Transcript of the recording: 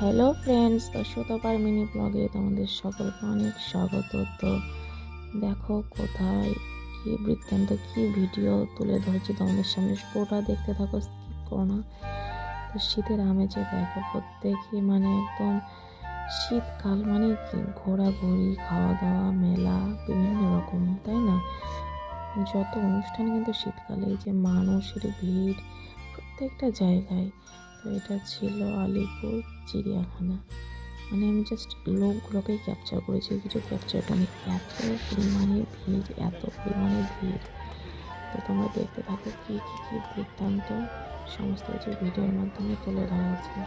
Hello friends, তো সুতপার mini ব্লগে তোমাদের সকলকে অনেক স্বাগত। তো দেখো কোথায় কি বৃত্তান্ত কি ভিডিও তুলে ধরেছি তোমাদের সামনে, পুরোটা দেখতে থাকো, স্কিপ করো না। তো শীতের আমেজে দেখো প্রত্যেকই মানে একদম শীতকাল মানে কি ঘোরাঘুরি, খাওয়া দাওয়া, মেলা বিভিন্ন রকম, তাই না? যত অনুষ্ঠান কিন্তু শীতকালে, এই যে মানুষের ভিড় প্রত্যেকটা জায়গায়। তো এটা ছিল আলিপুর চিড়িয়াখানা। মানে আমি জাস্ট লোকগুলোকেই ক্যাপচার করেছি, কিছু ক্যাপচার করি। এত পরিমাণে ভিড়, এত পরিমাণে ভিড়। তো তোমরা দেখতে থাকো কি বৃত্তান্ত সমস্ত কিছু ভিডিওর মাধ্যমে তুলে ধরা আছে।